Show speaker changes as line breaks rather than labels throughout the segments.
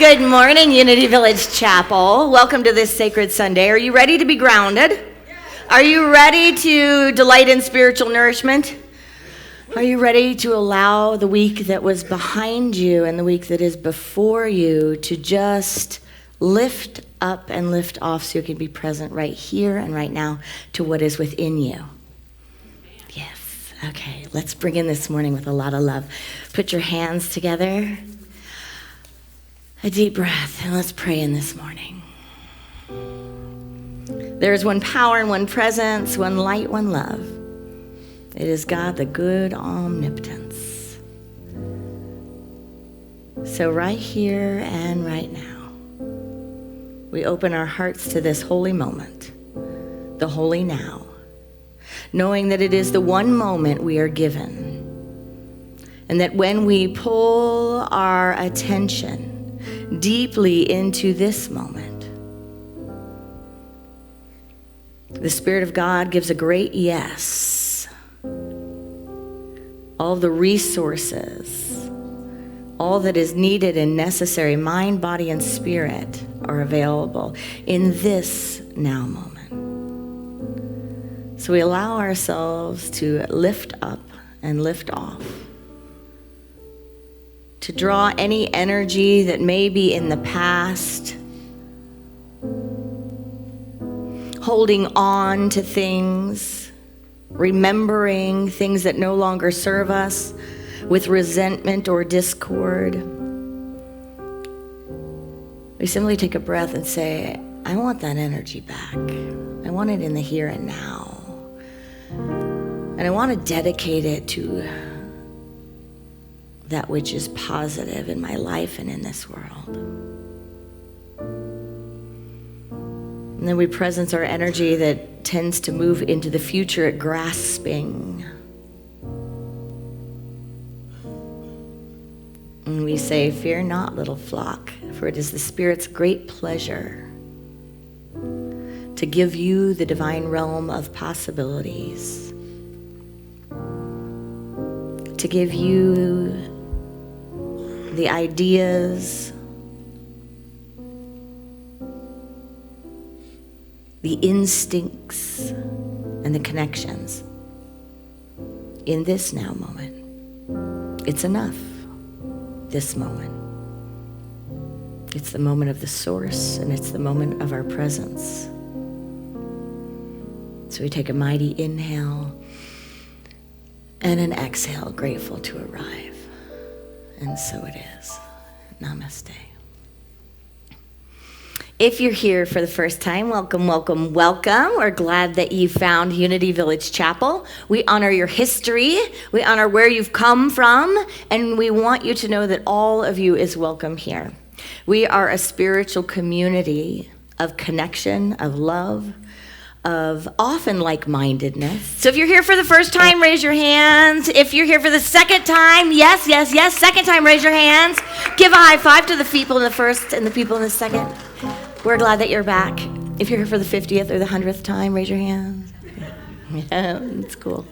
Good morning, Unity Village Chapel. Welcome to this sacred Sunday. Are you ready to be grounded? Are you ready to delight in spiritual nourishment? Are you ready to allow the week that was behind you and the week that is before you to just lift up and lift off so you can be present right here and right now to what is within you? Yes. Okay, let's bring in this morning with a lot of love. Put your hands together. A deep breath, and let's pray in this morning. There is one power and one presence, one light, one love. It is God, the good omnipotence. So right here and right now, we open our hearts to this holy moment, the holy now, knowing that it is the one moment we are given, and that when we pull our attention deeply into this moment, the Spirit of God gives a great yes. All the resources, all that is needed and necessary, mind, body, and spirit, are available in this now moment. So we allow ourselves to lift up and lift off, to draw any energy that may be in the past, holding on to things, remembering things that no longer serve us with resentment or discord. We simply take a breath and say, I want that energy back. I want it in the here and now. And I want to dedicate it to that which is positive in my life and in this world. And then we presence our energy that tends to move into the future at grasping. And we say, fear not, little flock, for it is the Spirit's great pleasure to give you the divine realm of possibilities, to give you the ideas, the instincts, and the connections in this now moment. It's enough, this moment. It's the moment of the source, and it's the moment of our presence. So we take a mighty inhale and an exhale, grateful to arrive. And so it is. Namaste. If you're here for the first time, welcome, welcome, welcome. We're glad that you found Unity Village Chapel. We honor your history. We honor where you've come from. And we want you to know that all of you is welcome here. We are a spiritual community of connection, of love, of often like-mindedness. So if you're here for the first time, raise your hands. If you're here for the second time, yes, second time, raise your hands. Give a high five to the people in the first and the people in the second. We're glad that you're back. If you're here for the 50th or the 100th time, raise your hands. Yeah, it's cool.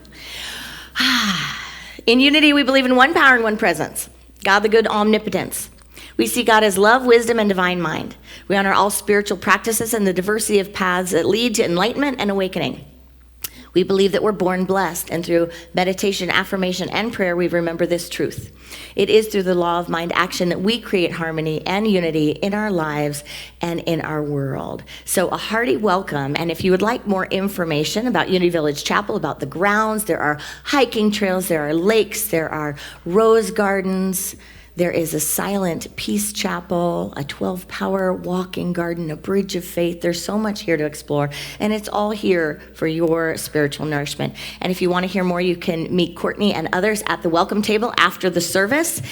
In Unity, we believe in one power and one presence, God the good omnipotence. We see God as love, wisdom, and divine mind. We honor all spiritual practices and the diversity of paths that lead to enlightenment and awakening. We believe that we're born blessed, and through meditation, affirmation, and prayer, we remember this truth. It is through the law of mind action that we create harmony and unity in our lives and in our world. So a hearty welcome, and if you would like more information about Unity Village Chapel, about the grounds, there are hiking trails, there are lakes, there are rose gardens. There is a silent peace chapel, a 12-power walking garden, a bridge of faith. There's so much here to explore, and it's all here for your spiritual nourishment. And if you want to hear more, you can meet Courtney and others at the welcome table after the service.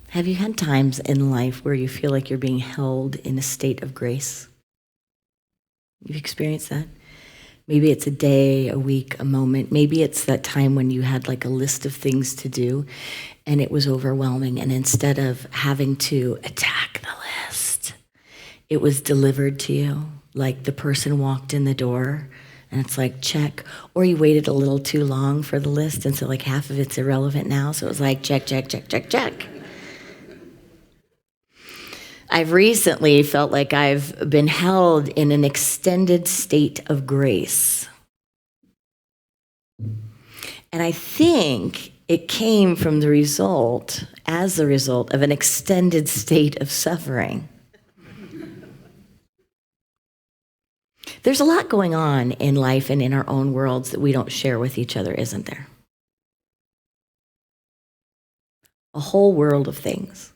Have you had times in life where you feel like you're being held in a state of grace? You've experienced that? Maybe it's a day, a week, a moment. Maybe it's that time when you had like a list of things to do and it was overwhelming. And instead of having to attack the list, it was delivered to you. Like the person walked in the door And it's like, check. Or you waited a little too long for the list, and so like half of it's irrelevant now. So it was like, check, check, check, check, check. I've recently felt like I've been held in an extended state of grace. And I think it came from as the result of an extended state of suffering. There's a lot going on in life and in our own worlds that we don't share with each other, isn't there? A whole world of things.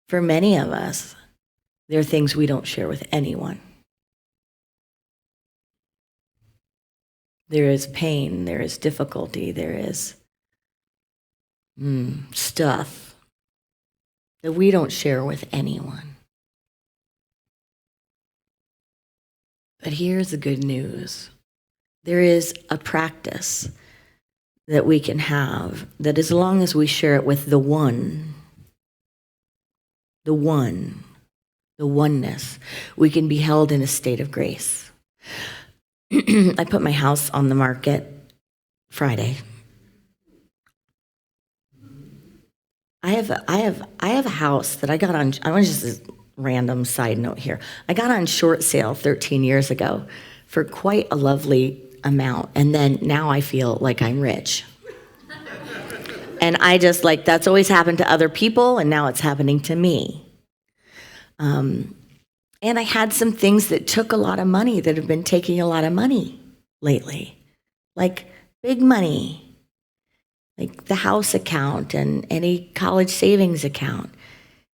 For many of us, there are things we don't share with anyone. There is pain, there is difficulty, there is stuff that we don't share with anyone. But here's the good news. There is a practice that we can have that as long as we share it with the oneness, we can be held in a state of grace. I put my house on the market Friday. I have a house that I got on. I want to just a random side note here. I got on short sale 13 years ago for quite a lovely amount, and then now I feel like I'm rich. And I just like that's always happened to other people, and now it's happening to me. And I had some things that took a lot of money that have been taking a lot of money lately, like big money, like the house account and any college savings account.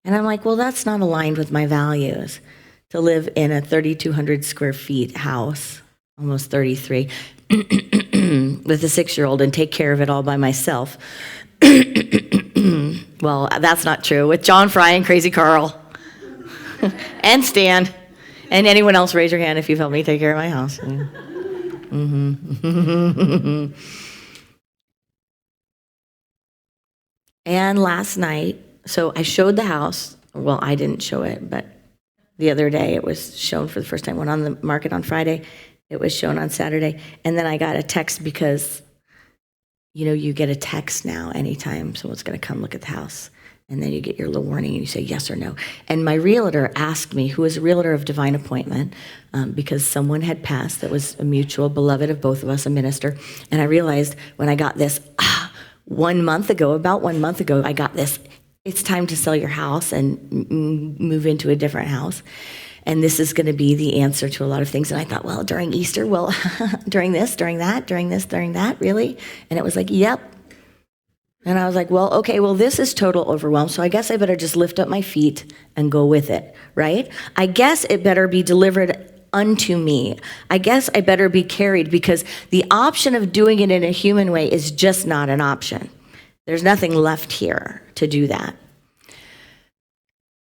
And I'm like, well, that's not aligned with my values to live in a 3,200 square feet house, almost 33, with a 6-year-old and take care of it all by myself. Well, that's not true. With John Fry and Crazy Carl. And Stan, and anyone else, raise your hand if you've helped me take care of my house. Mm-hmm. And last night, so I showed the house. Well, I didn't show it, but the other day it was shown for the first time. Went on the market on Friday. It was shown on Saturday. And then I got a text because, you get a text now anytime someone's going to come look at the house. And then you get your little warning and you say yes or no. And my realtor asked me, who is a realtor of divine appointment, because someone had passed that was a mutual beloved of both of us, a minister. And I realized when I got this, about 1 month ago, I got this, it's time to sell your house and move into a different house. And this is going to be the answer to a lot of things. And I thought, well, during Easter, during this, during that, during this, during that, really? And it was like, yep. And I was like, well, okay, this is total overwhelm, so I guess I better just lift up my feet and go with it, right? I guess it better be delivered unto me. I guess I better be carried because the option of doing it in a human way is just not an option. There's nothing left here to do that.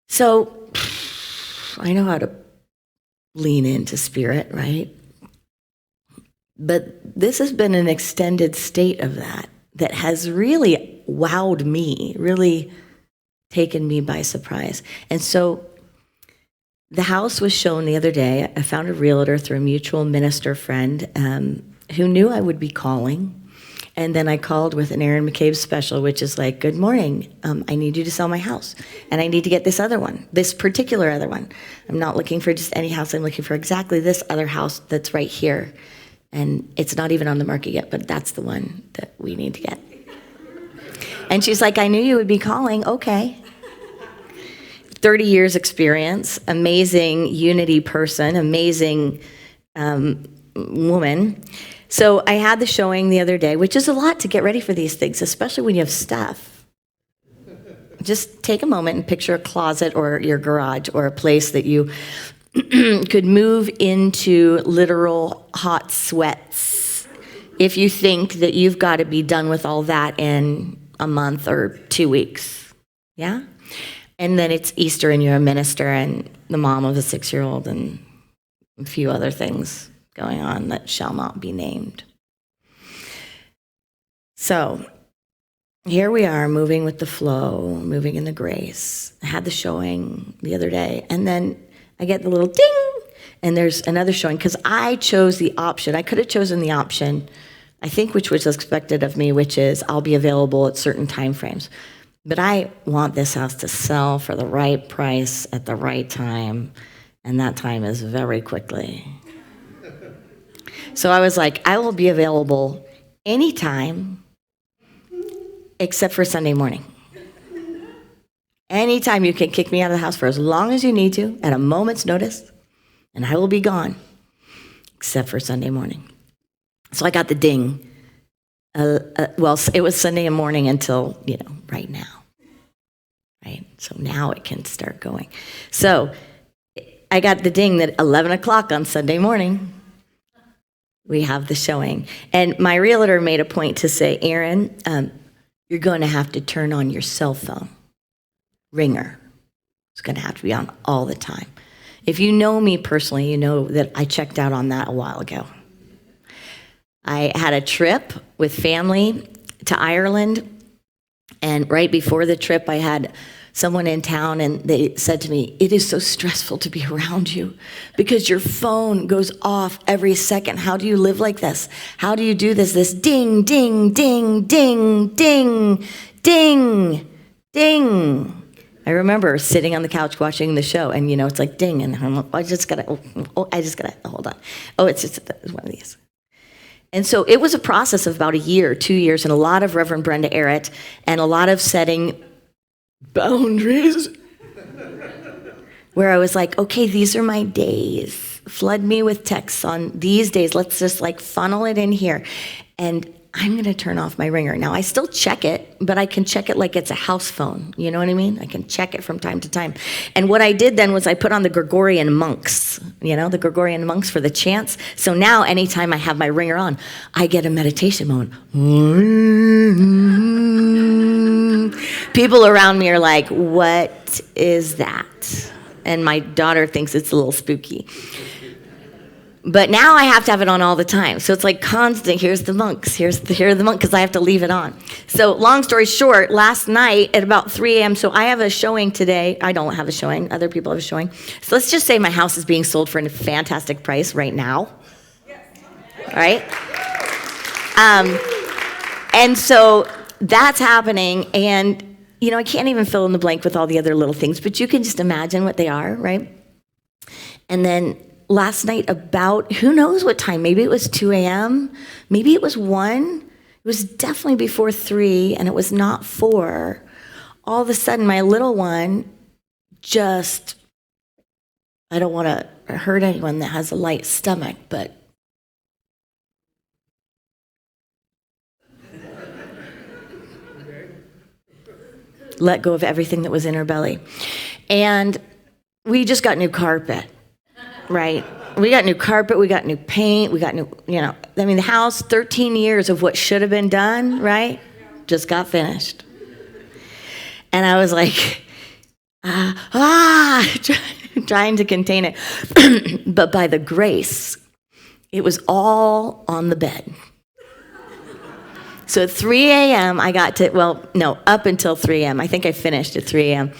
So I know how to lean into spirit, right? But this has been an extended state of that has really wowed me, really taken me by surprise. And so the house was shown the other day. I found a realtor through a mutual minister friend who knew I would be calling. And then I called with an Erin McCabe special, which is like, good morning, I need you to sell my house. And I need to get this particular other one. I'm not looking for just any house. I'm looking for exactly this other house that's right here. And it's not even on the market yet, but that's the one that we need to get. And she's like, I knew you would be calling. Okay. 30 years experience, amazing unity person, amazing woman. So I had the showing the other day, which is a lot to get ready for these things, especially when you have stuff. Just take a moment and picture a closet or your garage or a place that you could move into literal hot sweats if you think that you've got to be done with all that in a month or 2 weeks. Yeah? And then it's Easter and you're a minister and the mom of a 6-year-old and a few other things going on that shall not be named. So here we are moving with the flow, moving in the grace. I had the showing the other day and then I get the little ding and there's another showing, because I chose the option. I could have chosen the option, I think, which was expected of me, which is I'll be available at certain time frames. But I want this house to sell for the right price at the right time, and that time is very quickly. So I was like, I will be available anytime except for Sunday morning. Anytime you can kick me out of the house for as long as you need to, at a moment's notice, and I will be gone, except for Sunday morning. So I got the ding. Well, it was Sunday morning until, right now. Right? So now it can start going. So I got the ding that 11 o'clock on Sunday morning, we have the showing. And my realtor made a point to say, Erin, you're going to have to turn on your cell phone ringer. It's going to have to be on all the time. If you know me personally, you know that I checked out on that a while ago. I had a trip with family to Ireland, and right before the trip, I had someone in town, and they said to me, it is so stressful to be around you because your phone goes off every second. How do you live like this? How do you do this? This ding, ding, ding, ding, ding, ding, ding. I remember sitting on the couch watching the show, and it's like ding, and I'm like, I just gotta hold on. Oh, it's one of these. And so it was a process of about a year, 2 years, and a lot of Reverend Brenda Errett, and a lot of setting boundaries, where I was like, okay, these are my days. Flood me with texts on these days. Let's just funnel it in here. And I'm going to turn off my ringer. Now, I still check it, but I can check it like it's a house phone. You know what I mean? I can check it from time to time. And what I did then was I put on the Gregorian monks, the Gregorian monks for the chants. So now anytime I have my ringer on, I get a meditation moment. People around me are like, what is that? And my daughter thinks it's a little spooky. But now I have to have it on all the time. So it's like constant, here's the monks, here are the monks, because I have to leave it on. So long story short, last night at about 3 a.m., so I have a showing today. I don't have a showing. Other people have a showing. So let's just say my house is being sold for a fantastic price right now. All right? And so that's happening, and, I can't even fill in the blank with all the other little things, but you can just imagine what they are, right? And then last night about, who knows what time, maybe it was 2 a.m., maybe it was 1, it was definitely before 3, and it was not 4. All of a sudden, my little one just, I don't want to hurt anyone that has a light stomach, but let go of everything that was in her belly. And we just got new carpet. Right? We got new carpet, we got new paint, we got new, the house, 13 years of what should have been done, right? Just got finished. And I was like, trying to contain it. But by the grace, it was all on the bed. So at 3 a.m., I got to, up until 3 a.m. I think I finished at 3 a.m.,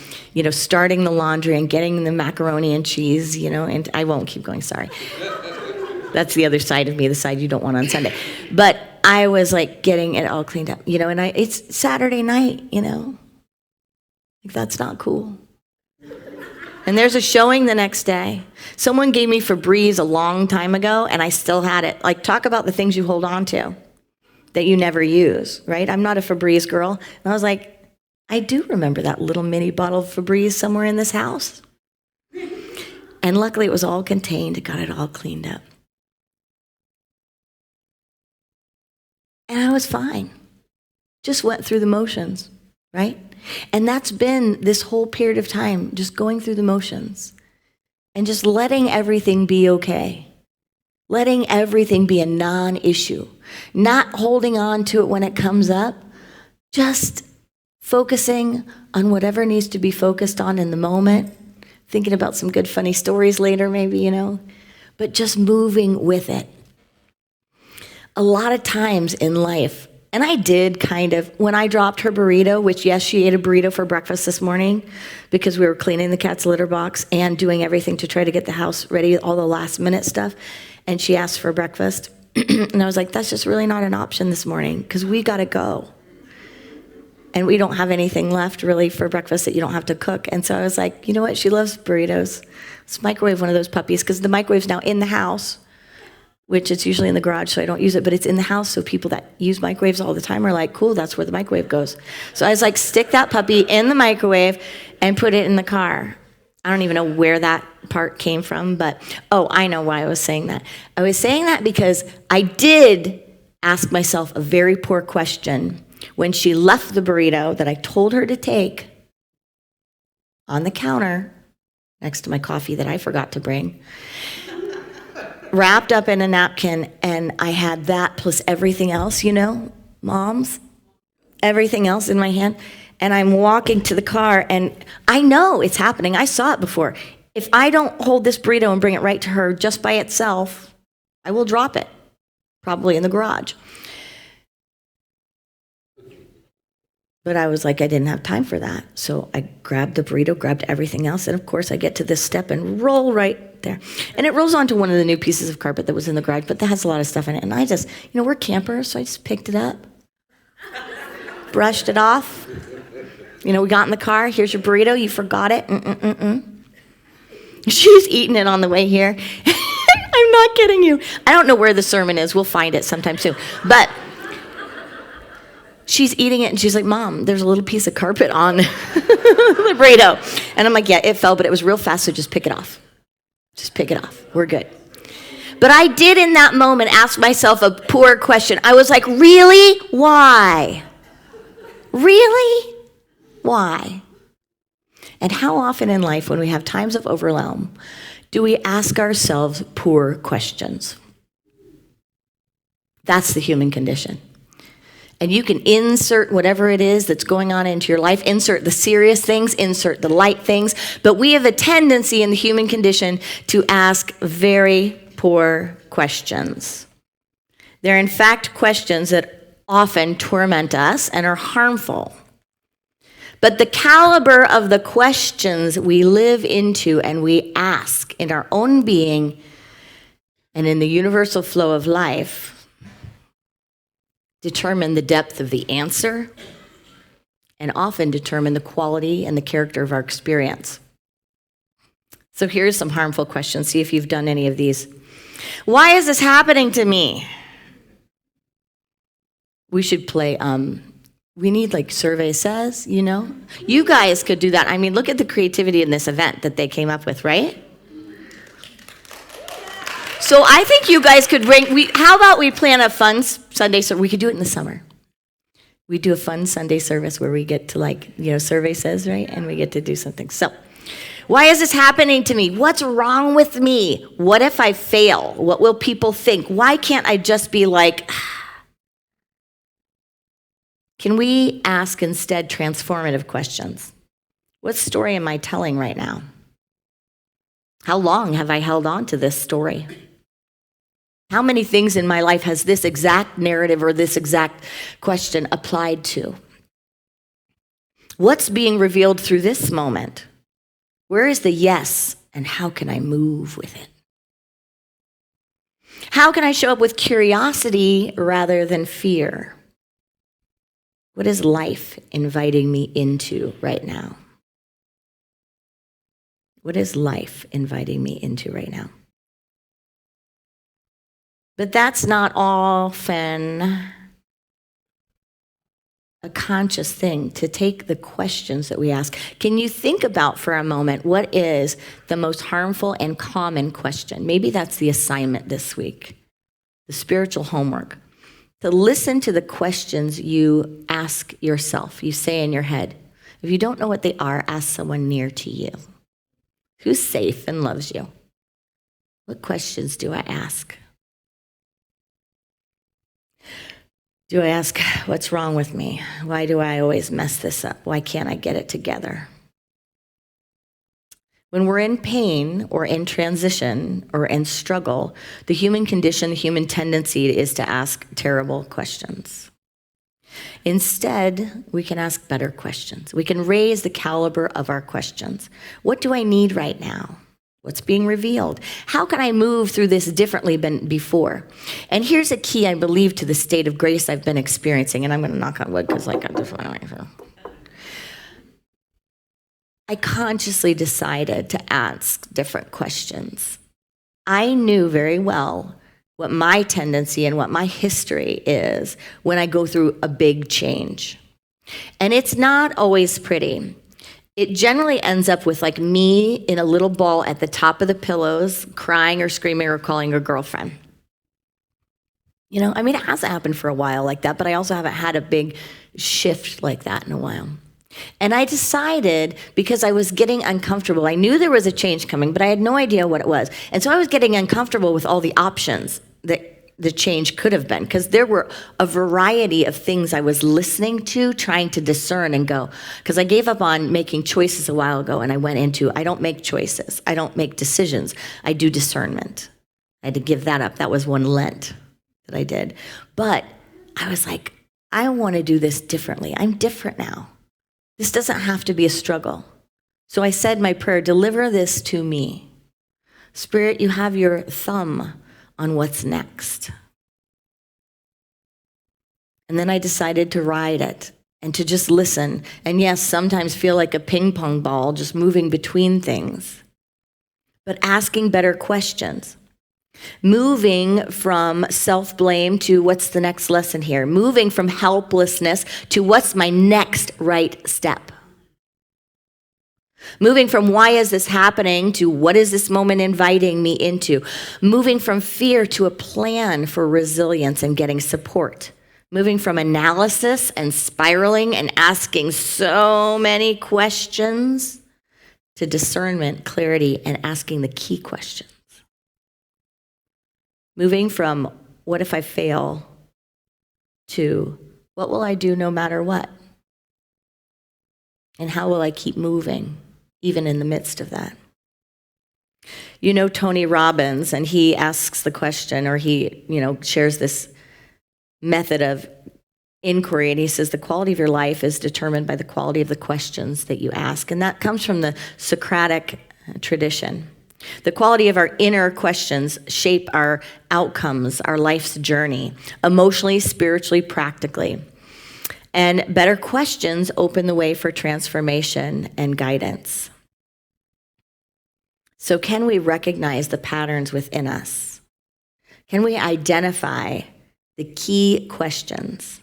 starting the laundry and getting the macaroni and cheese, and I won't keep going, sorry. That's the other side of me, the side you don't want on Sunday. But I was getting it all cleaned up, and it's Saturday night, that's not cool. And there's a showing the next day. Someone gave me Febreze a long time ago, and I still had it. Talk about the things you hold on to that you never use, right? I'm not a Febreze girl. And I was like, I do remember that little mini bottle of Febreze somewhere in this house. And luckily it was all contained, got it all cleaned up. And I was fine. Just went through the motions, right? And that's been this whole period of time, just going through the motions and just letting everything be okay. Letting everything be a non-issue. Not holding on to it when it comes up. Just focusing on whatever needs to be focused on in the moment. Thinking about some good funny stories later maybe, But just moving with it. A lot of times in life, And I did kind of, when I dropped her burrito, which yes, she ate a burrito for breakfast this morning because we were cleaning the cat's litter box and doing everything to try to get the house ready, all the last minute stuff. And she asked for breakfast. And I was like, that's just really not an option this morning because we got to go. And we don't have anything left really for breakfast that you don't have to cook. And so I was like, you know what? She loves burritos. Let's microwave one of those puppies because the microwave's now in the house, which it's usually in the garage, so I don't use it, but it's in the house. So people that use microwaves all the time are like, cool, that's where the microwave goes. So I was like, stick that puppy in the microwave and put it in the car. I don't even know where that part came from, but, oh, I know why I was saying that. I was saying that because I did ask myself a very poor question when she left the burrito that I told her to take on the counter next to my coffee that I forgot to bring, wrapped up in a napkin, and I had that plus everything else, moms, everything else in my hand, and I'm walking to the car, and I know it's happening. I saw it before. If I don't hold this burrito and bring it right to her just by itself, I will drop it, probably in the garage. But I was like, I didn't have time for that. So I grabbed the burrito, grabbed everything else, and of course I get to this step and roll right there. And it rolls onto one of the new pieces of carpet that was in the garage, but that has a lot of stuff in it. And I just, we're campers, so I just picked it up, brushed it off. We got in the car, here's your burrito, you forgot it. She's eating it on the way here. I'm not kidding you. I don't know where the sermon is. We'll find it sometime soon. But she's eating it, and she's like, Mom, there's a little piece of carpet on the burrito. And I'm like, yeah, it fell, but it was real fast, so just pick it off. Just pick it off. We're good. But I did in that moment ask myself a poor question. I was like, really? Why? Really? Why? And how often in life, when we have times of overwhelm, do we ask ourselves poor questions? That's the human condition. And you can insert whatever it is that's going on into your life, insert the serious things, insert the light things, but we have a tendency in the human condition to ask very poor questions. They're in fact questions that often torment us and are harmful. But the caliber of the questions we live into and we ask in our own being and in the universal flow of life determine the depth of the answer and often determine the quality and the character of our experience. So here's some harmful questions. See if you've done any of these. Why is this happening to me? We should play, we need like survey says, You guys could do that. I mean, look at the creativity in this event that they came up with, right? So I think you guys could how about we plan a fun Sunday service? We could do it in the summer. We do a fun Sunday service where we get to survey says, right? And we get to do something. So why is this happening to me? What's wrong with me? What if I fail? What will people think? Why can't I just be like, Can we ask instead transformative questions? What story am I telling right now? How long have I held on to this story? How many things in my life has this exact narrative or this exact question applied to? What's being revealed through this moment? Where is the yes, and how can I move with it? How can I show up with curiosity rather than fear? What is life inviting me into right now? What is life inviting me into right now? But that's not often a conscious thing, to take the questions that we ask. Can you think about for a moment what is the most harmful and common question? Maybe that's the assignment this week, the spiritual homework. To listen to the questions you ask yourself, you say in your head. If you don't know what they are, ask someone near to you who's safe and loves you. What questions do I ask? Do I ask, what's wrong with me? Why do I always mess this up? Why can't I get it together? When we're in pain or in transition or in struggle, the human condition, the human tendency is to ask terrible questions. Instead, we can ask better questions. We can raise the caliber of our questions. What do I need right now? What's being revealed? How can I move through this differently than before? And here's a key, I believe, to the state of grace I've been experiencing. And I'm going to knock on wood because, I consciously decided to ask different questions. I knew very well what my tendency and what my history is when I go through a big change. And it's not always pretty. It generally ends up with like me in a little ball at the top of the pillows, crying or screaming or calling a girlfriend. You know, I mean, it hasn't happened for a while like that, but I also haven't had a big shift like that in a while. And I decided, because I was getting uncomfortable, I knew there was a change coming, but I had no idea what it was. And so I was getting uncomfortable with all the options that the change could have been, because there were a variety of things I was listening to, trying to discern and go. Because I gave up on making choices a while ago, and I went into, I don't make choices. I don't make decisions. I do discernment. I had to give that up. That was one Lent that I did. But I was like, I want to do this differently. I'm different now. This doesn't have to be a struggle. So I said my prayer, deliver this to me. Spirit, you have your thumb on what's next. And then I decided to ride it and to just listen. And yes, sometimes feel like a ping pong ball just moving between things, but asking better questions. Moving from self-blame to what's the next lesson here? Moving from helplessness to what's my next right step? Moving from why is this happening to what is this moment inviting me into? Moving from fear to a plan for resilience and getting support. Moving from analysis and spiraling and asking so many questions to discernment, clarity, and asking the key questions. Moving from what if I fail to what will I do no matter what? And how will I keep moving even in the midst of that? You know Tony Robbins, and he asks the question, or he, shares this method of inquiry, and he says the quality of your life is determined by the quality of the questions that you ask. And that comes from the Socratic tradition. The quality of our inner questions shape our outcomes, our life's journey, emotionally, spiritually, practically. And better questions open the way for transformation and guidance. So can we recognize the patterns within us? Can we identify the key questions?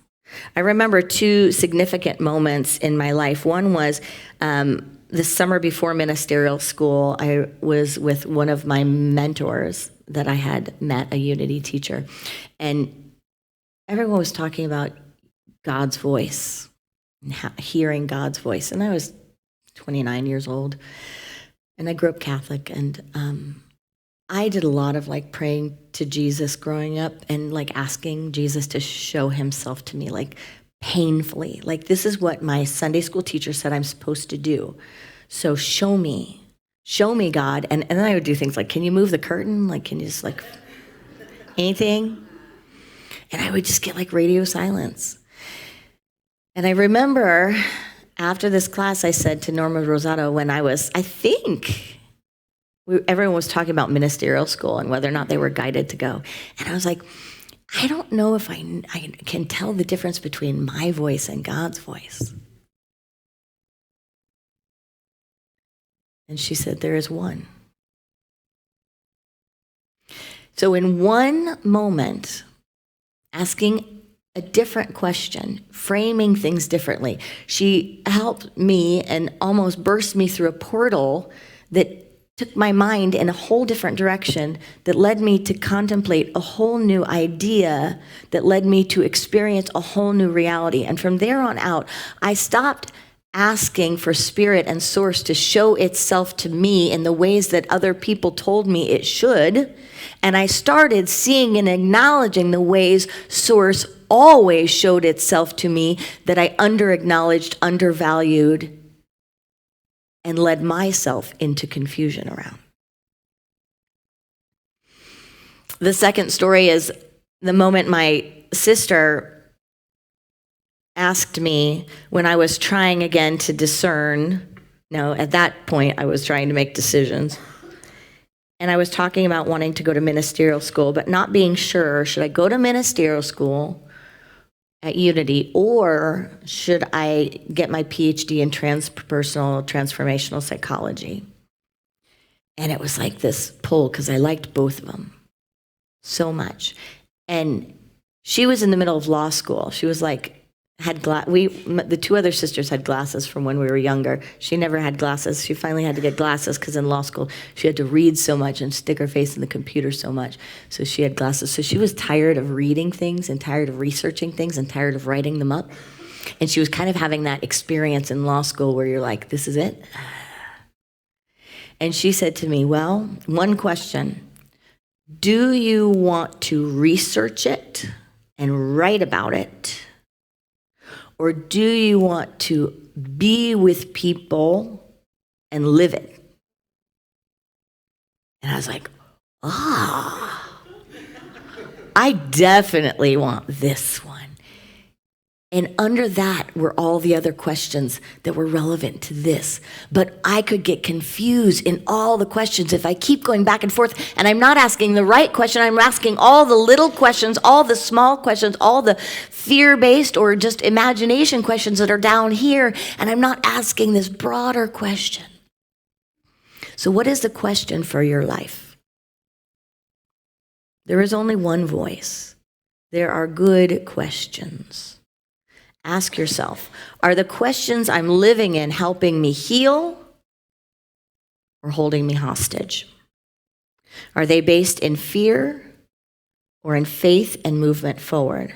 I remember two significant moments in my life. One was the summer before ministerial school. I was with one of my mentors that I had met, a Unity teacher, and everyone was talking about God's voice, and hearing God's voice. And I was 29 years old, and I grew up Catholic, and I did a lot of praying to Jesus growing up, and asking Jesus to show himself to me, painfully. This is what my Sunday school teacher said I'm supposed to do. So show me God. And then I would do things like, can you move the curtain? Can you just anything? And I would just get radio silence. And I remember after this class, I said to Norma Rosato when everyone was talking about ministerial school and whether or not they were guided to go. And I was like, I don't know if I can tell the difference between my voice and God's voice. And she said, there is one. So in one moment, asking a different question, framing things differently, she helped me and almost burst me through a portal that took my mind in a whole different direction, that led me to contemplate a whole new idea, that led me to experience a whole new reality. And from there on out, I stopped asking for spirit and source to show itself to me in the ways that other people told me it should. And I started seeing and acknowledging the ways source always showed itself to me that I under-acknowledged, undervalued, and led myself into confusion around. The second story is the moment my sister asked me when I was trying again to discern. Now, at that point, I was trying to make decisions. And I was talking about wanting to go to ministerial school, but not being sure, should I go to ministerial school at Unity, or should I get my PhD in transpersonal transformational psychology? And it was like this pull, because I liked both of them so much. And she was in the middle of law school. She was like, the two other sisters had glasses from when we were younger. She never had glasses. She finally had to get glasses because in law school she had to read so much and stick her face in the computer so much. So she had glasses. So she was tired of reading things and tired of researching things and tired of writing them up. And she was kind of having that experience in law school where you're like, this is it? And she said to me, well, one question. Do you want to research it and write about it? Or do you want to be with people and live it? And I was like, I definitely want this one. And under that were all the other questions that were relevant to this. But I could get confused in all the questions if I keep going back and forth, and I'm not asking the right question. I'm asking all the little questions, all the small questions, all the fear-based or just imagination questions that are down here, and I'm not asking this broader question. So what is the question for your life? There is only one voice. There are good questions. Ask yourself, are the questions I'm living in helping me heal or holding me hostage? Are they based in fear or in faith and movement forward?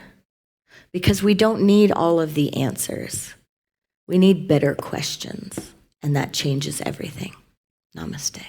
Because we don't need all of the answers. We need better questions, and that changes everything. Namaste.